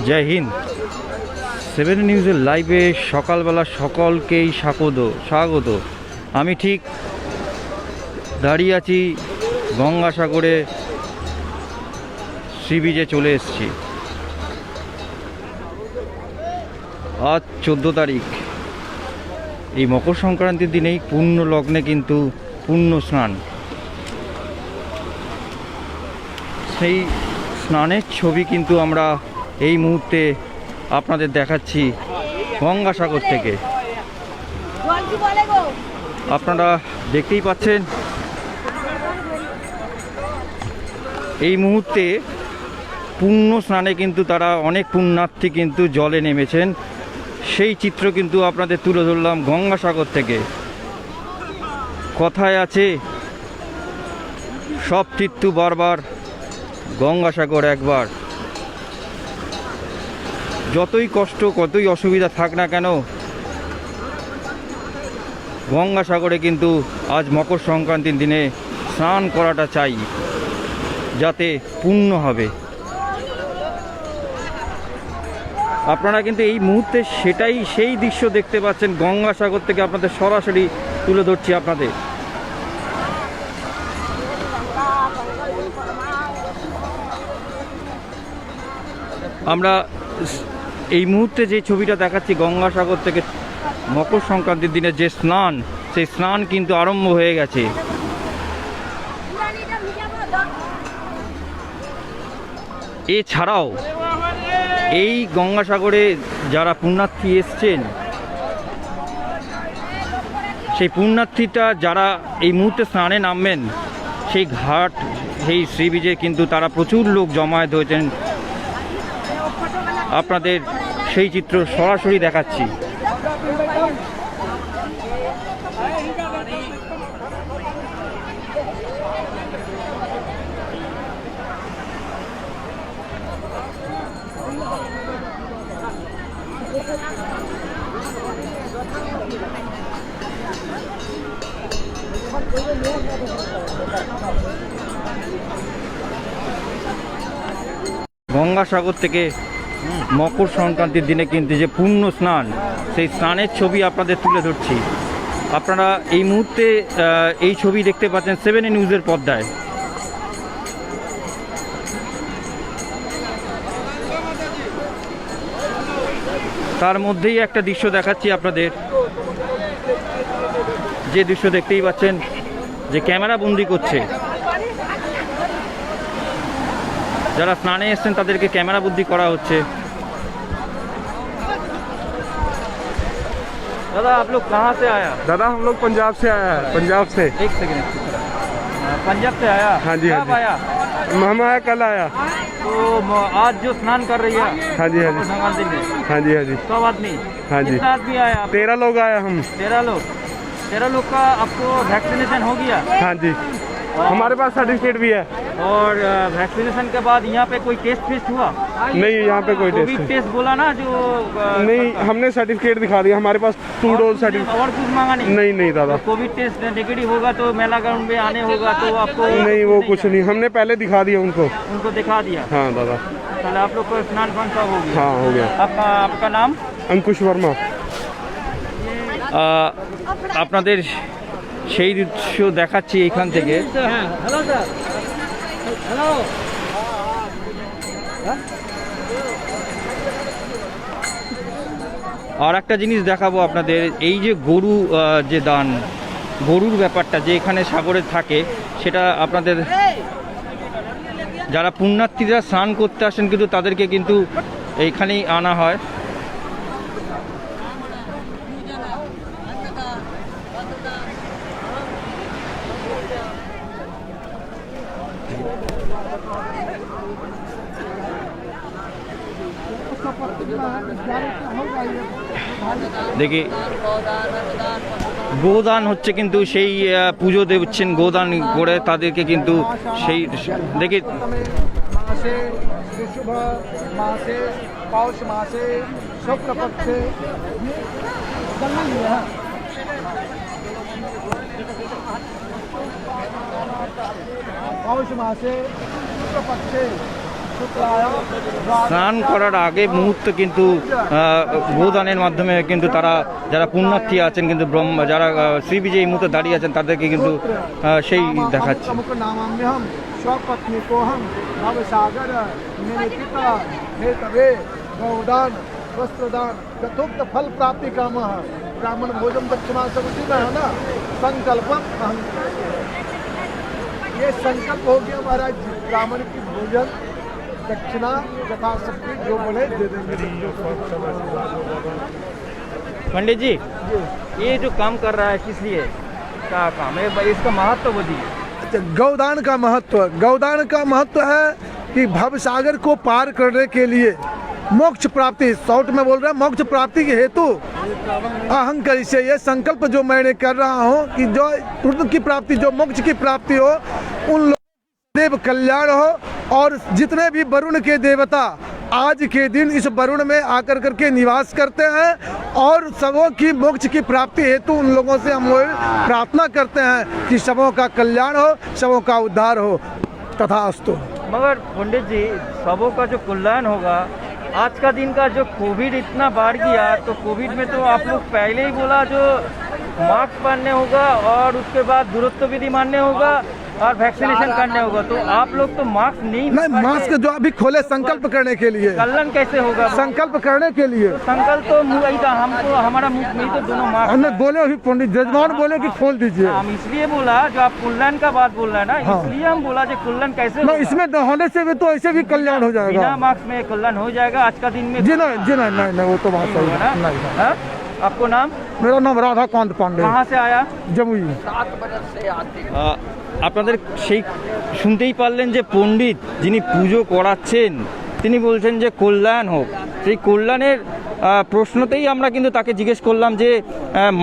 জয় Hind. Seven নিউজের লাইভে সকালবেলা সকলকেই স্বাগত। আমি ঠিক দাঁড়িয়ে আছি গঙ্গাসাগরে, সি বিচে চলে এসেছি। আজ 14 তারিখ, এই মকর সংক্রান্তির দিনেই পূর্ণ লগ্নে কিন্তু পূর্ণ স্নান। সেই স্নানের ছবি কিন্তু আমরা এই মুহূর্তে আপনাদের দেখাচ্ছি গঙ্গাসাগর থেকে। আপনারা দেখতেই পাচ্ছেন এই মুহূর্তে পূর্ণ স্নানে কিন্তু তারা অনেক পুণ্যার্থী কিন্তু জলে নেমেছেন। সেই চিত্র কিন্তু আপনাদের তুলে ধরলাম গঙ্গাসাগর থেকে। কথায় আছে, সব তীর্থ বারবার, গঙ্গাসাগর একবার। যতই কষ্ট, কতই অসুবিধা থাক না কেন, গঙ্গাসাগরে কিন্তু আজ মকর সংক্রান্তির দিনে স্নান করাটা চাই, যাতে পুণ্য হবে। আপনারা কিন্তু এই মুহূর্তে সেই দৃশ্য দেখতে পাচ্ছেন। গঙ্গাসাগর থেকে আপনাদের সরাসরি তুলে ধরছি আপনাদের। আমরা এই মুহূর্তে যে ছবিটা দেখাচ্ছি গঙ্গাসাগর থেকে, মকর সংক্রান্তির দিনে যে স্নান, সেই স্নান কিন্তু আরম্ভ হয়ে গেছে। এছাড়াও এই গঙ্গাসাগরে যারা পুণ্যার্থী এসছেন, সেই পুণ্যার্থীটা যারা এই মুহূর্তে স্নানে নামবেন, সেই ঘাট, সেই সি বিচে কিন্তু তারা প্রচুর লোক জমায়েত হয়েছেন। আপনাদের সেই চিত্র সরাসরি দেখাচ্ছি। গঙ্গাসাগর থেকে মকর সংক্রান্তির দিনে কিন্তু যে পূর্ণ স্নান, সেই স্নানের ছবি আপনাদের তুলে ধরছি। আপনারা এই মুহূর্তে এই ছবি দেখতে পাচ্ছেন 7 নিউজের পর্দায়। তার মধ্যেই একটা দৃশ্য দেখাচ্ছি আপনাদের, যে দৃশ্য দেখতেই পাচ্ছেন, যে ক্যামেরা বন্দি করছে। যারা স্নানে এসছেন তাদেরকে ক্যামেরা বন্দি করা হচ্ছে। दादा आप लोग कहाँ से आया? दादा हम लोग पंजाब से आया है। पंजाब से। एक सेकंड, पंजाब से आया? हाँ जी, हाँ कब जी। आया? हम आया, कल आया। तो आज जो स्नान कर रही है, हाँ जी, हाँ जी। संक्रांति में, हाँ जी, हाँ जी। 100 आदमी? हाँ जी। कितना आदमी आया? 13 लोग आया हम। 13 लोग का आपको वैक्सीनेशन हो गया? हाँ जी, हमारे पास सर्टिफिकेट भी है। और वैक्सीनेशन के बाद यहाँ पे कोई टेस्ट हुआ? नहीं, यहाँ पे कोई कोविड टेस्ट टेस्ट बोला ना जो नहीं। हमने सर्टिफिकेट दिखा दिया, हमारे पास 2 डोज सर्टिफिकेट। और कुछ मांगा नहीं? नहीं नहीं दादा, कोविड टेस्ट नेगेटिव होगा तो मेला ग्राउंड में आने होगा तो आपको नहीं वो कुछ नहीं, हमने पहले दिखा दिया उनको। दिखा दिया? हाँ दादा। ताहले आप लोग को स्नान कौन-सा हो गया? हाँ हो गया। आपका नाम? अंकुश वर्मा। আপনাদের সেই দৃশ্য দেখাচ্ছি এইখান থেকে। Hello sir, hello. আর একটা জিনিস দেখাবো আপনাদের, এই যে গরু যে দান, গরুর ব্যাপারটা যে এখানে সাগরে থাকে, সেটা আপনাদের যারা পুণ্যার্থীরা স্নান করতে আসেন কিন্তু তাদেরকে কিন্তু এইখানেই আনা হয়। দেখি গোদান হচ্ছে, কিন্তু সেই পুজো দিচ্ছেন গোদান করে তাদেরকে, কিন্তু সেই দেখি मासे शुभ मासे पौष मासे शुक्ल पक्षे पौष मासे शुक्ल पक्षे স্নান করার আগে মুহূর্তে কিন্তু গোদানের মাধ্যমে কিন্তু তারা যারা পুণ্যার্থী আছেন কিন্তু যারা সি বিচে এই মুহূর্তে দাঁড়িয়ে আছেন তাদেরকে কিন্তু সেই দেখাচ্ছে। स्वपत्नी को हम भव सागर मेरे पिता हे तवे गौदान वस्त्रदान यथोक्त फल प्राप्ति काम ब्राह्मण भोजन दक्षिणा सब उसी में है ना। संकल्पम अहम, ये संकल्प हो गया महाराज जी, ब्राह्मण की भोजन दक्षिणा यथाशक्ति जो बोले दे देंगे। पंडित जी ये जो काम कर रहा है किस लिए क्या काम है, इसका महत्व बताइए। गौदान का महत्व है कि भव सागर को पार करने के लिए मोक्ष प्राप्ति, शॉर्ट में बोल रहे हैं, मोक्ष प्राप्ति के हेतु अहंकार से ये संकल्प जो मैंने कर रहा हूँ कि जो पुरुष की प्राप्ति, जो मोक्ष की प्राप्ति हो, उन लोगों देव कल्याण हो। और जितने भी वरुण के देवता आज के दिन इस वरुण में आकर करके निवास करते हैं और सबों की मोक्ष की प्राप्ति हेतु उन लोगों से हम लोग प्रार्थना करते हैं कि सबों का कल्याण हो, सबों का उद्धार हो, तथास्तु। मगर पंडित जी सबों का जो कल्याण होगा, आज का दिन का जो कोविड इतना बढ़ गया, तो कोविड में तो आप लोग पहले ही बोला जो मास्क पहनने होगा और उसके बाद दूरत्व विधि मानने होगा और वैक्सीनेशन करने होगा, तो आप लोग तो मास्क नहीं मास्क जो अभी खोले संकल्प करने के लिए, कल्याण कैसे होगा? संकल्प करने के लिए संकल्प तो वही था, हमको हमारा मुख नहीं तो दोनों मास्क। हमने बोले अभी पंडित जजमान बोले कि खोल दीजिए। हम इसलिए बोला जो आप कल्याण का बात बोल रहे हैं ना, इसलिए हम बोला जो कल्याण कैसे होगा? इसमें न होने से भी तो ऐसे भी कल्याण हो जाएगा, बिना मास्क में कल्याण हो जाएगा आज का दिन में? जी नहीं, वो तो बात सही है। हाँ? आपको नाम? मेरा नाम राधाकांत पांडे। कहाँ से आया? जमुई। আপনাদের সেই শুনতেই পারলেন যে পণ্ডিত যিনি পুজো করাচ্ছেন তিনি বলছেন যে কল্যাণ হোক। সেই কল্যাণের প্রশ্নতেই আমরা কিন্তু তাকে জিজ্ঞেস করলাম যে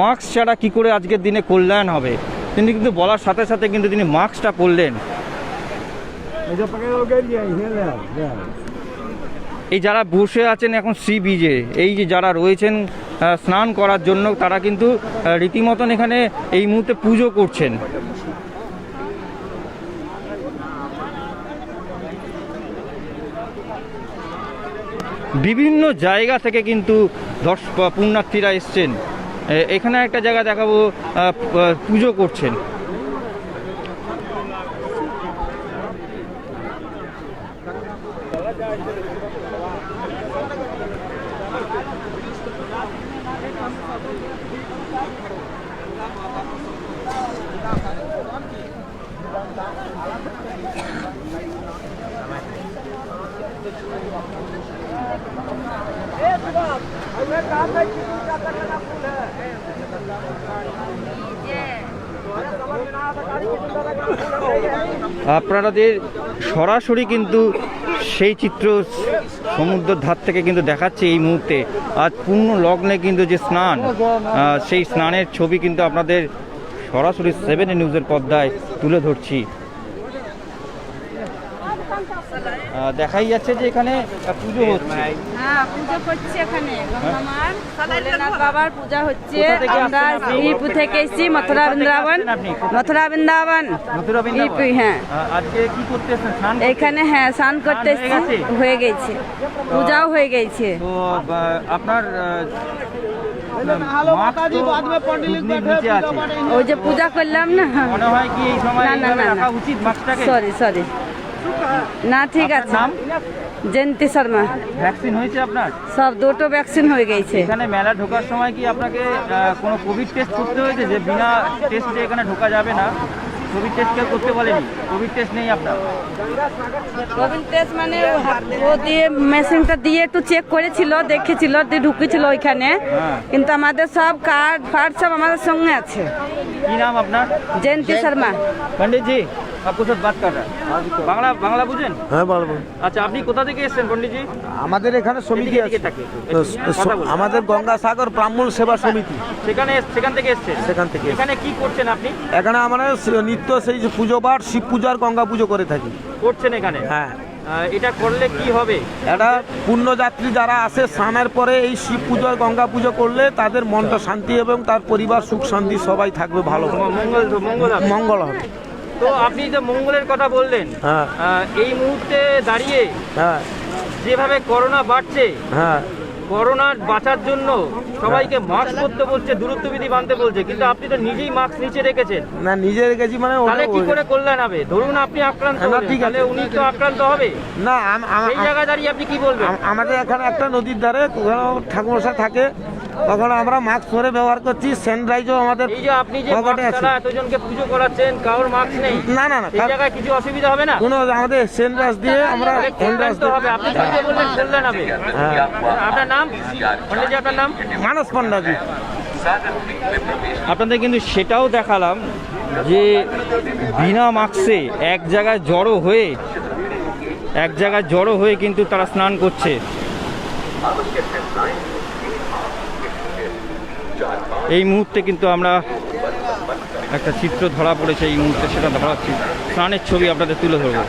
মাস্ক ছাড়া কি করে আজকের দিনে কল্যাণ হবে। তিনি কিন্তু বলার সাথে সাথে কিন্তু তিনি মাস্কটা পরলেন। এই যারা বসে আছেন এখন সি বিচে, এই যে যারা রয়েছেন স্নান করার জন্য, তারা কিন্তু রীতিমতন এখানে এই মুহূর্তে পুজো করছেন। বিভিন্ন জায়গা থেকে কিন্তু পুণ্যার্থীরা এসছেন। এখানে একটা জায়গা দেখাবো, পুজো করছেন। আপনাদের সরাসরি কিন্তু সেই চিত্র সমুদ্রের ধার থেকে কিন্তু দেখাচ্ছে এই মুহূর্তে। আজ পূর্ণ লগ্নে কিন্তু যে স্নান, সেই স্নানের ছবি কিন্তু আপনাদের সরাসরি 7 নিউজের পর্দায় তুলে ধরছি। দেখাই যাচ্ছে যে এখানে পুজো হচ্ছে। হ্যাঁ, পুজো করছে এখানে গঙ্গামার ভোলেনাথ বাবার পূজা হচ্ছে। আমরা ইপু থেকে এসেছি, মথুরা বৃন্দাবন। ইপু, হ্যাঁ। আজকে কি করতে এসেছেন? স্নান এখানে, হ্যাঁ, স্নান করতে এসেছি, হয়ে গেছে, পূজাও হয়ে গেছে। তো আপনার ওই যে পূজা করলাম না, মনে হয় কি এই সময় না রাখা উচিত মাস্কটাকে? সরি, না ঠিক আছে। নাম? জয়ন্তী শর্মা। ভ্যাকসিন হয়েছে আপনার? সব দুটো ভ্যাকসিন হয়ে গেছে। এখানে মেলা ঢোকার সময় কি আপনাকে কোনো কোভিড টেস্ট করতে হয়েছে, যে বিনা টেস্টে এখানে ঢোকা যাবে না? কোভিড টেস্ট কেউ করতে বলেনি? কোভিড টেস্ট নেই আপনার? কোভিড টেস্ট মানে ও দিয়ে মেশিনটা দিয়ে একটু চেক করেছিল, দেখেছিল, দিয়ে ঢুকেছিল ওইখানে। কিন্তু আমাদের সব কার্ড ফার্ড সব আমাদের সঙ্গে আছে। কি নাম আপনার? জয়ন্তী শর্মা। पंडित जी आपको साथ बात कर रहा है, বাংলা বুঝেন? হ্যাঁ বলবো। আচ্ছা, আপনি কোথা থেকে এসেছেন পণ্ডিত জি? আমাদের এখানে সমিতি এদিকে আছে, থাকে। আমাদের গঙ্গাসাগর ব্রাহ্মণ সেবা সমিতি, সেখান থেকে এসেছেন? সেখান থেকে। এখানে কি করছেন আপনি? এখানে আমরা নিত্য সেই যে পুজো বার শিব পূজার গঙ্গা পুজো করে থাকি। করছেন এখানে? হ্যাঁ। এটা করলে কি হবে? এটা পুণ্যযাত্রী যারা আসে স্নানের পরে এই শিব পূজার গঙ্গা পুজো করলে তাদের মনটা শান্তি এবং তার পরিবার সুখ শান্তি সবাই থাকবে, ভালো মঙ্গল হবে। তো আপনি যে মঙ্গলের কথা বললেন, হ্যাঁ এই মুহূর্তে দাঁড়িয়ে হ্যাঁ যেভাবে করোনা বাড়ছে, হ্যাঁ করোনা বাঁচার জন্য সবাইকে মাস্ক পরতে বলছে, দূরত্ববিধি বাঁধতে বলছে, কিন্তু আপনি তো নিজেই মাস্ক নিচে রেখেছেন। না নিজে রেখেছি মানে তাহলে কি করে কল্যাণ হবে? ধরুন আপনি আক্রান্ত না, হলেন, ঠিক আছে। তাহলে উনি তো আক্রান্ত হবে। না এই জায়গায় দাঁড়িয়ে আপনি কি বলবেন? আমাদের এখানে একটা নদীর ধারে ঠাকুরমশাই থাকে, তখন আমরা মাস্ক পরে ব্যবহার করছি, স্যানিটাইজারও আমাদের এই যে আপনি যে পকেটে মাস্ক আছে। ছাড়া এতজনকে পুজো করাচ্ছেন, কারোর মাস্ক নেই, না না না এই জায়গায় কিছু অসুবিধা হবে না? কোনো আমাদের স্যানিটাইজার দিয়ে আমরা তাহলে কল্যাণ তো হবে। আপনি তো যে বললেন কল্যাণ হবে। আপনার নাম পণ্ডিতজি, আপনার নাম? মানস পান্ডাজি। আপনাদের কিন্তু সেটাও দেখালাম যে বিনা মাস্কে এক জায়গায় জড়ো হয়ে কিন্তু তারা স্নান করছে। এই মুহূর্তে কিন্তু আমরা একটা চিত্র ধরা পড়েছে, এই মুহূর্তে সেটা ধরাচ্ছি, স্নানের ছবি আপনাদের তুলে ধরবো।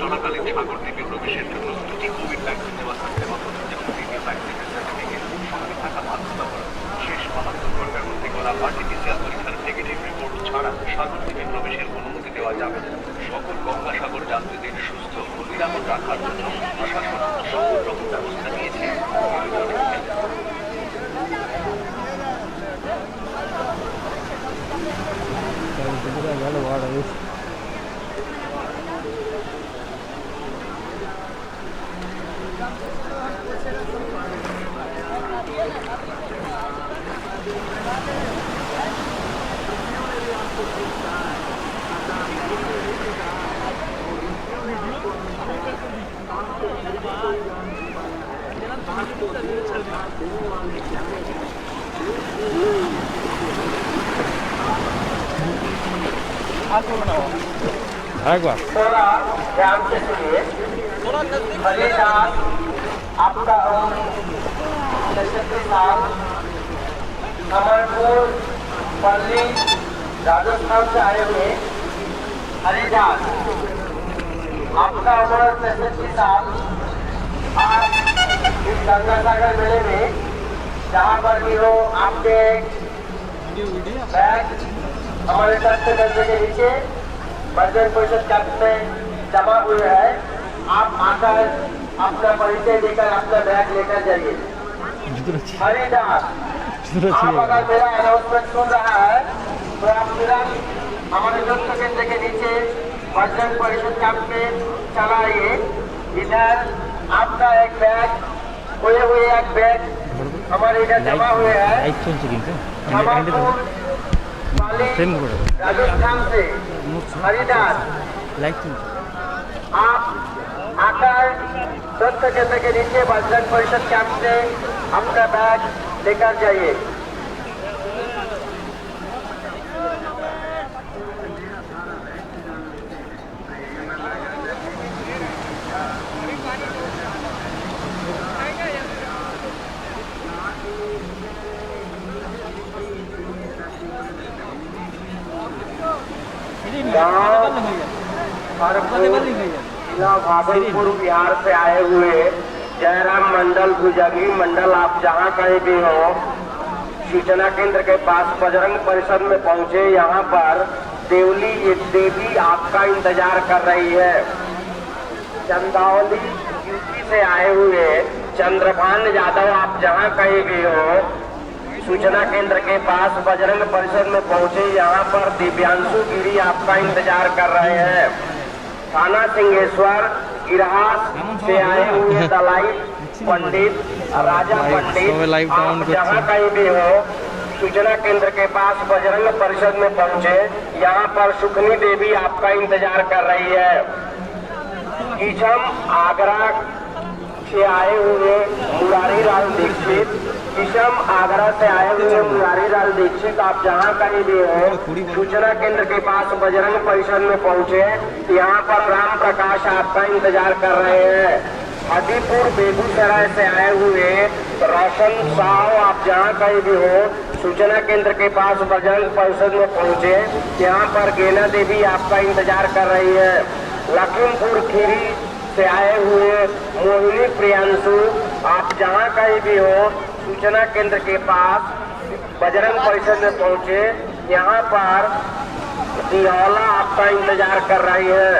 চলাকালীন সাগর দ্বীপে প্রবেশের জন্য দুটি কোভিড ভ্যাকসিন নেওয়া থাকতে হবে এবং দ্বিতীয় ভ্যাকসিন সার্টিফিকেট সঙ্গে থাকা বাধ্যতামূলক। শেষ 72 ঘন্টার মধ্যে করা আরটিপিসিআর পরীক্ষার নেগেটিভ রিপোর্ট ছাড়া সাগর দ্বীপে প্রবেশের অনুমতি দেওয়া যাবে না। সকল গঙ্গাসাগর যাত্রীদের সুস্থ ও নিরাপদ রাখার জন্য প্রশাসন সকল রকম ব্যবস্থা নিয়েছে। একবার थोड़ा ध्यान से सुनिए। हरिदास आपका कमलपुर पल्ली राजस्थान से आए हुए हरिदास आपका उम्र 63 साल। आप इस गंगा सागर मेले में जहाँ पर भी हो आपके बैग हमारे स्वास्थ्य केंद्र के नीचे बर्जन परिषद कैंप में जमा हुए हैं। आप आकर अपना परिचय देकर अपना बैग लेकर जाइए। हरिदास आप अगर मेरा अनाउंसमेंट सुन रहा है तो आप तुरंत हमारे स्वास्थ्य केंद्र के नीचे बर्जन परिषद कैंप में चला आइए। इधर आपका एक बैग खोए हुए एक बैग हमारे इधर जमा हुए हैं। राजस्थान से हरिदास आप आकर स्वास्थ्य केंद्र के नीचे बजरंग परिषद कैंप से अपना बैग लेकर जाइए। भागलपुर बिहार से आए हुए जयराम मंडल भुजंगी मंडल, आप जहाँ कहीं भी हो सूचना केंद्र के पास बजरंग परिषद में पहुँचे। यहाँ पर देवली एक देवी आपका इंतजार कर रही है। चंदौली यूपी से आए हुए चंद्रभान यादव, आप जहाँ कहीं भी हो सूचना केंद्र के पास बजरंग परिषद में पहुंचे। यहाँ पर दिव्यांशु गिरी आपका इंतजार कर रहे हैं। थाना सिंहेश्वर इरहास से आए हुए दलाई पंडित राजा पंडित, आप जहाँ कहीं भी हो सूचना केंद्र के पास बजरंग परिषद में पहुंचे। यहाँ पर सुखनी देवी आपका इंतजार कर रही है। किशम आगरा से आए हुए मुरारी लाल दीक्षित, किशम आगरा से आए हुए मुरारी लाल दीक्षित, आप जहाँ कहीं भी हो सूचना केंद्र के पास बजरंग परिषद में पहुँचे। यहाँ पर राम प्रकाश आपका इंतजार कर रहे हैं। हाजीपुर बेगूसराय से आए हुए रोशन साहब, आप जहाँ कहीं भी हो सूचना केंद्र के पास बजरंग परिषद में पहुँचे। यहाँ पर गेना देवी आपका इंतजार कर रही है। लखीमपुर खीरी से आए हुए मोहिनी प्रियांशु, आप जहाँ कहीं भी हो सूचना केंद्र के पास बजरंग परिषद में पहुँचे। यहाँ पर दिहौला आपका इंतजार कर रही है।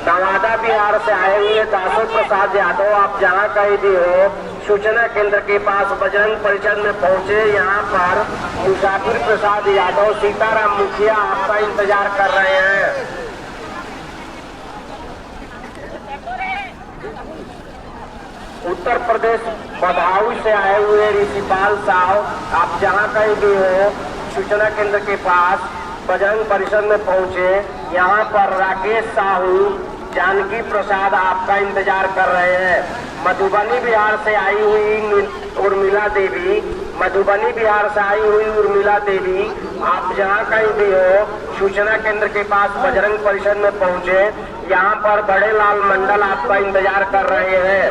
नवादा बिहार से आए हुए दासो प्रसाद यादव, आप जहाँ कहीं भी हो सूचना केंद्र के पास बजरंग परिषद में पहुँचे। यहाँ पर मुसाफिर प्रसाद यादव, सीताराम मुखिया आपका इंतजार कर रहे हैं। उत्तर प्रदेश बदायूं से आए हुए ऋषिपाल साहब, आप जहाँ कहीं भी हो सूचना केंद्र के पास बजरंग परिषद में पहुँचे। यहाँ पर राकेश साहू, जानकी प्रसाद आपका इंतजार कर रहे हैं। मधुबनी बिहार से आई हुई उर्मिला देवी, मधुबनी बिहार से आई हुई उर्मिला देवी, आप जहाँ कहीं भी हो सूचना केंद्र के पास बजरंग परिषद में पहुँचे। यहाँ पर बड़े लाल मंडल आपका इंतजार कर रहे हैं।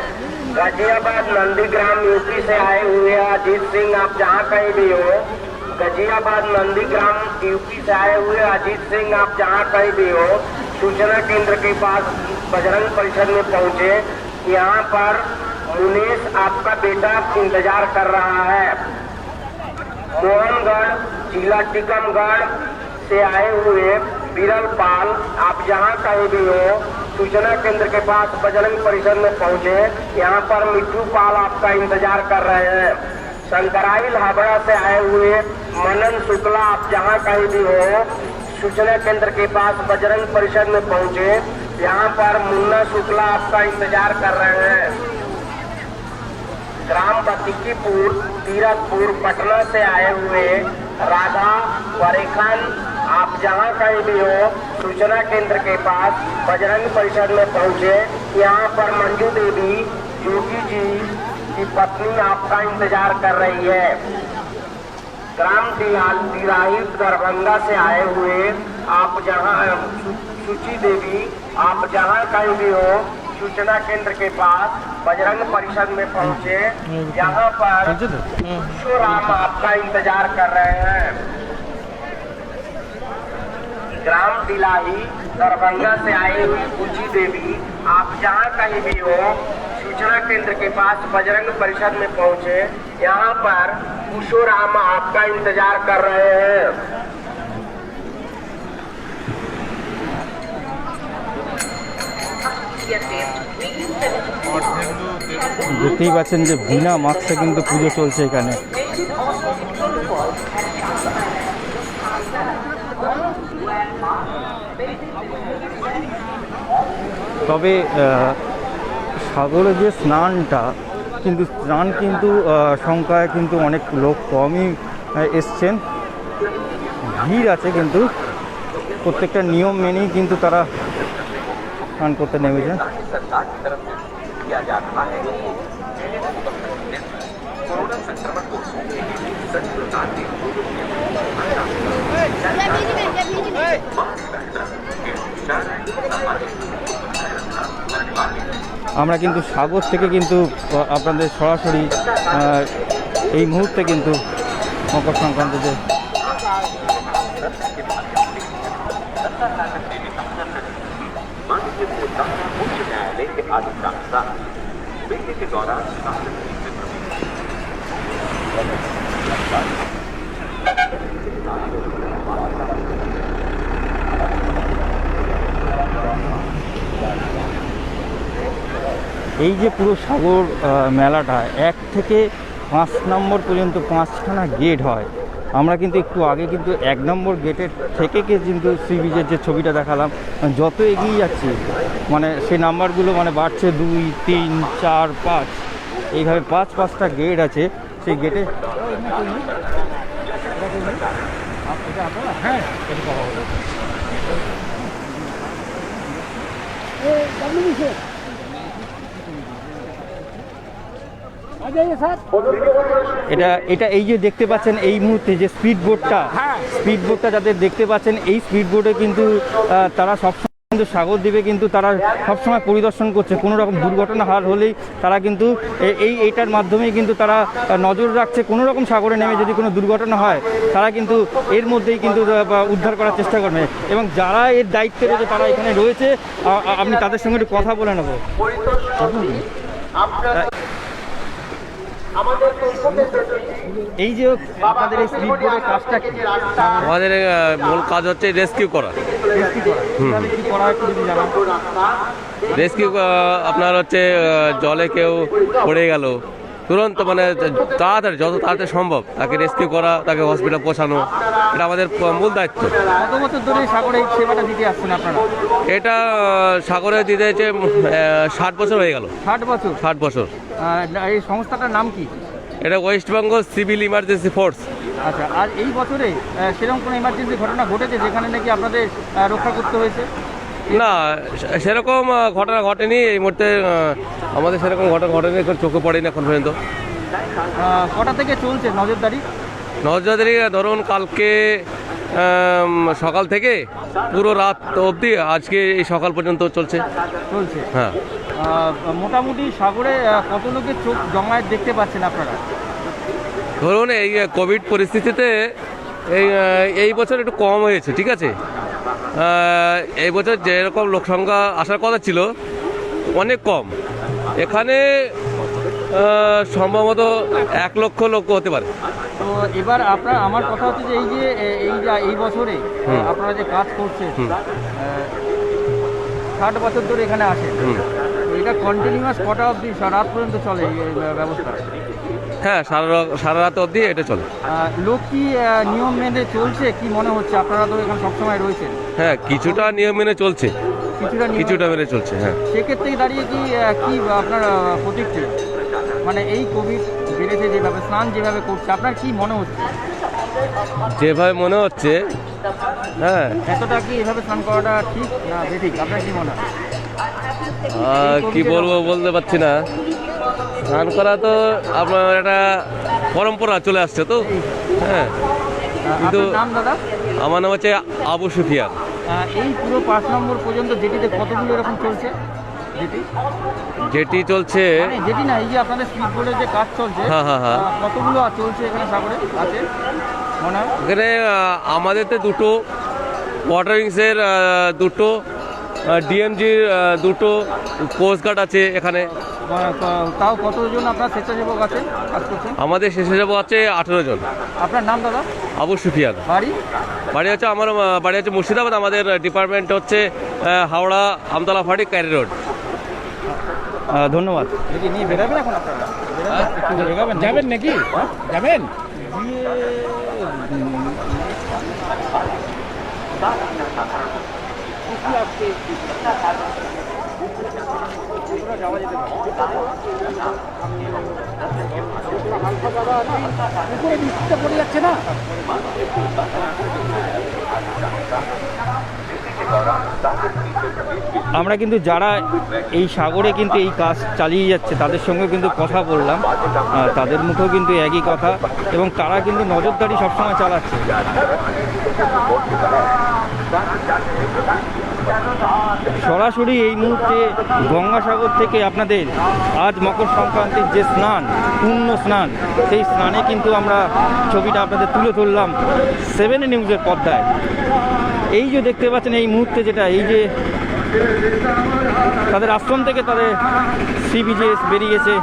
गाजियाबाद नंदीग्राम यूपी से आए हुए अजीत सिंह, आप जहाँ कहीं भी हो गाजियाबाद नंदीग्राम यूपी से आए हुए अजीत सिंह, आप जहाँ कहीं भी हो सूचना केंद्र के पास बजरंग परिषद में पहुँचे। यहाँ पर मुनेश आपका बेटा इंतजार कर रहा है। मोहनगढ़ जिला टीकमगढ़ से आए हुए बिरल पाल, आप जहाँ कहीं भी हो सूचना केंद्र के पास बजरंग परिषद में पहुँचे। यहाँ पर मिट्टू पाल आपका इंतजार कर रहे हैं। शंकराइल हावड़ा से आए हुए मनन शुक्ला, आप जहाँ कहीं भी हो सूचना केंद्र के पास बजरंग परिषद में पहुँचे। यहाँ पर मुन्ना शुक्ला आपका इंतजार कर रहे हैं। ग्राम बतिकीपुर तीरथपुर पटना से आए हुए राधा वरेखन, आप जहाँ कहीं भी हो सूचना केंद्र के पास बजरंग परिषद में पहुँचे। यहाँ पर मंजू देवी जोगी जी की पत्नी आपका इंतजार कर रही है। ग्राम दिराही दरभंगा से आए हुए आप जहाँ सुची देवी, आप जहाँ कहीं भी हो सूचना केंद्र के पास बजरंग परिषद में पहुँचे। यहाँ पर विश्वराम आपका इंतजार कर रहे हैं। ग्राम दिलाही दरभंगा से आई हुई पूजी देवी, आप जहाँ कहीं भी हो सूचना केंद्र के पास बजरंग परिषद में पहुँचे। यहाँ पर विश्वराम आपका इंतजार कर रहे हैं। দেখতেই পাচ্ছেন যে বিনা মাস্কে কিন্তু পুজো চলছে এখানে। তবে সাগরে যে স্নানটা কিন্তু স্নান কিন্তু সংখ্যায় কিন্তু অনেক লোক কমই এসছেন, ভিড় আছে কিন্তু প্রত্যেকটা নিয়ম মেনেই কিন্তু তারা স্নান করতে নেমেছেন। আমরা কিন্তু সাগর থেকে কিন্তু আপনাদের সরাসরি এই মুহূর্তে কিন্তু মকর সংক্রান্তি যে এই যে পুরো সাগর মেলাটা 1 থেকে 5 নম্বর পর্যন্ত 5খানা গেট হয়। আমরা কিন্তু একটু আগে কিন্তু 1 নম্বর গেটের থেকে কিন্তু সি বিচের যে ছবিটা দেখালাম, যত এগিয়ে যাচ্ছে মানে সেই নাম্বারগুলো মানে বাড়ছে 2, 3, 4, 5 এইভাবে 5টা গেট আছে। সেই গেটে এটা এটা এই যে দেখতে পাচ্ছেন এই মুহূর্তে যে স্পিড বোটটা যাদের দেখতে পাচ্ছেন, এই স্পিড বোটে কিন্তু তারা সবসময় কিন্তু সাগরদ্বীপে কিন্তু তারা সবসময় পরিদর্শন করছে। কোনো রকম দুর্ঘটনা হলেই তারা কিন্তু এইটার মাধ্যমেই কিন্তু তারা নজর রাখছে। কোনো রকম সাগরে নেমে যদি কোনো দুর্ঘটনা হয় তারা কিন্তু এর মধ্যেই কিন্তু উদ্ধার করার চেষ্টা করবে। এবং যারা এর দায়িত্বে রয়েছে তারা এখানে রয়েছে, আমি তাদের সঙ্গে একটু কথা বলে নেব। এই যে আপনাদের এই স্পিড বোটের কাজটা কি? আমাদের মূল কাজ হচ্ছে রেস্কিউ করা। কিভাবে কি করা হয় একটু যদি জানান। রেস্কিউ আপনার হচ্ছে জলে কেউ পড়ে গেল, তুরন্ত মানে তাড়াতাড়ি, যত তাড়াতাড়ি সম্ভব তাকে রেস্কিউ করা, তাকে হসপিটাল পৌঁছানো, এটা আমাদের মূল দায়িত্ব। কত বছর ধরে সাগরে এই সেবাটা দিতে আসছেন আপনারা? এটা সাগরে দিতে হচ্ছে 60 বছর হয়ে গেল। 60 বছর? 60 বছর। এই সংস্থাটার নাম কি? এটা West Bengal civil emergency force. আচ্ছা, আর এই বছরে সেরকম কোনো ইমার্জেন্সি ঘটনা ঘটেছে যেখানে নাকি আপনাদের রক্ষা করতে হয়েছে? না, সেরকম ঘটনা ঘটেনি এই মুহূর্তে। আমাদের সেরকম ঘটনা ঘটেনি, এখন চোখে পড়েনি এখন পর্যন্ত। কটা থেকে চলছে নজরদারি? নজরদারি ধরুন কালকে সকাল থেকে পুরো রাত অবধি, আজকে এই সকাল পর্যন্ত চলছে। হ্যাঁ। মোটামুটি সাগরে কত লোকের চোখ জমায়েত দেখতে পাচ্ছেন আপনারা? ধরুন এই কোভিড পরিস্থিতিতে এই বছর একটু কম হয়েছে, ঠিক আছে। এই বছর যেরকম লোক সংখ্যা আসার কথা ছিল অনেক কম। এখানে সম্ভবত 1 লক্ষ লোক হতে পারে। তো এবার আমার কথা হচ্ছে যে এই বছরে আপনারা যে কাজ করছেন, 60 বছর ধরে এখানে আসেন, তো এটা কন্টিনিউয়াস কটা অবধি রাত পর্যন্ত চলে এই ব্যবস্থা? হ্যাঁ, সারা রাত অবধি এটা চলে। লোক কি নিয়ম মেনে চলছে কি মনে হচ্ছে? আপনারা তো এখানে সবসময় রয়েছেন। হ্যাঁ, কিছুটা নিয়ম মেনে চলছে, কিছুটা মেনে চলছে। হ্যাঁ, সেক্ষেত্রে দাঁড়িয়ে কি আপনার প্রতিক্রিয়া, মানে এই কোভিড বেড়েছে যেভাবে, স্নান যেভাবে করছে, আপনার কি মনে হচ্ছে? যেভাবে মনে হচ্ছে, হ্যাঁ। এতটা কি এভাবে স্নান করাটা ঠিক না বেঠিক, আপনার কি মনে হয়? কি বলবো বলতে পারছি না। স্নান করা তো আপনার একটা পরম্পরা চলে আসছে তো। হ্যাঁ, কিন্তু আপনার নাম দাদা? আমার নাম হচ্ছে আবু সুফিয়ান। এই পুরো 5 নম্বর পর্যন্ত জেটিতে কতগুলো এরকম চলছে? যেটি চলছে, যেটি না, এই যে আপনাদের স্পিড বোটের যে কাজ চলছে, কতগুলো চলছে এখানে সাগরে আছে মনে হয়? এখানে আমাদেরতে দুটো, ওয়াটার উইংসের দুটো, ডিএমজির দুটো, কোস্টগার্ড আছে এখানে। তাও কতজন আপনার স্বেচ্ছাসেবক আছে কাজ করছেন? আমাদের স্বেচ্ছাসেবক আছে 18 জন। আপনার নাম দাদা? আবু সুফিয়ান। বাড়ি হচ্ছে আমার বাড়ি হচ্ছে মুর্শিদাবাদ। আমাদের ডিপার্টমেন্ট হচ্ছে হাওড়া, আমতলা ফাঁড়ি, ক্যারি রোড। ধন্যবাদ। নিয়ে বেরাবেন এখন আপনারা? যাবেন নাকি? যাবেন? আমরা কিন্তু যারা এই সাগরে কিন্তু এই কাজ চালিয়ে যাচ্ছে তাদের সঙ্গে কিন্তু কথা বললাম, তাদের মুখেও কিন্তু একই কথা, এবং তারা কিন্তু নজরদারি সবসময় চালাচ্ছে। সরাসরি এই মুহূর্তে গঙ্গাসাগর থেকে আপনাদের আজ মকর সংক্রান্তির যে স্নান, পূর্ণ স্নান, সেই স্নানে কিন্তু আমরা ছবিটা আপনাদের তুলে ধরলাম 7 নিউজের পর্দায়। এই যে দেখতে পাচ্ছেন এই মুহূর্তে যেটা, এই যে তাদের আশ্রম থেকে তাদের সি বিচে বেরিয়েছে।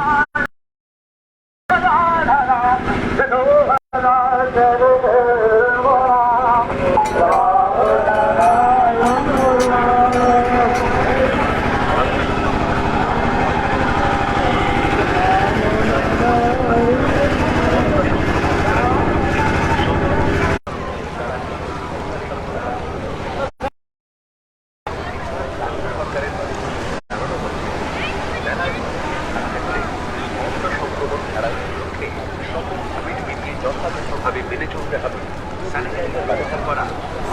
যথাযথভাবে মেনে চলতে হবে। স্যানিটাইজার ব্যবহার করা,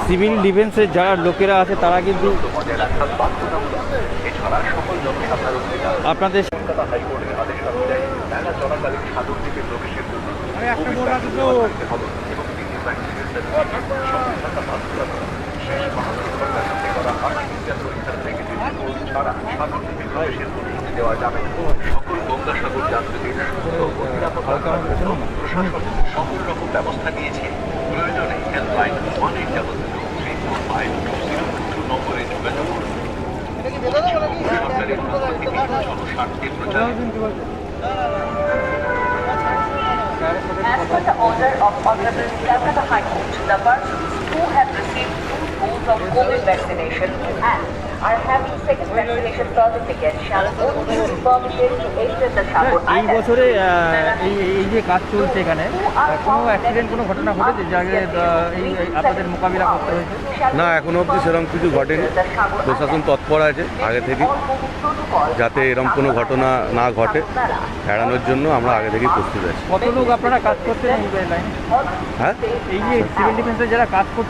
সিভিল ডিফেন্সের যারা লোকেরা আছে তারা কিন্তু বজায় রাখা বাধ্যতামূলক। এছাড়া সকল জনসাধারণকে আপনাদের কলকাতা হাইকোর্টের আদেশ অনুযায়ী মেলা চলাকালীন সাগর দ্বীপে প্রবেশের জন্য থাকতে হবে এবং তিনি ভ্যাকসিনের সঙ্গে থাকা বাধ্যতামূলক। শেষ 72 ঘন্টার মধ্যে করা আর্টিফিশিয়াল পরীক্ষার নেগেটিভ রিপোর্ট ছাড়া সাগর দ্বীপে প্রবেশের অনুমতি দেওয়া যাবে না। সকল গঙ্গাসাগর যাত্রীদের সুস্থ ও নিরাপদ রাখার জন্য প্রশাসন সকল রকম ব্যবস্থা নিয়েছে। প্রয়োজনে হেল্পলাইন 1800-345-2022 নম্বরে যোগাযোগ করুন। সরকারের পক্ষ থেকে জনস্বার্থে প্রচারিত। As per the order of Honorable Calcutta High Court, the persons who have received 2 doses of COVID vaccination and are having second vaccination certificate shall only be permitted to enter the Sagar এই Island. বছরে এই যে কাজ চলছে এখানে কোনো accident কোনো ঘটনা ঘটেছে যাকে এই আপনাদের মোকাবিলা করতে হয়েছে? না, এখনো অবধি সেরকম কিছু ঘটেনি। প্রশাসন তৎপর আছে আগে থেকে, যাতে এরকম কোনো ঘটনা না ঘটে এড়ানোর জন্য আমরা আগে থেকেই প্রস্তুত আছি। কত লোক আপনারা কাজ করছেন এই লাইনে? হ্যাঁ, এই যে সিভিল ডিফেন্সের যারা কাজ করছে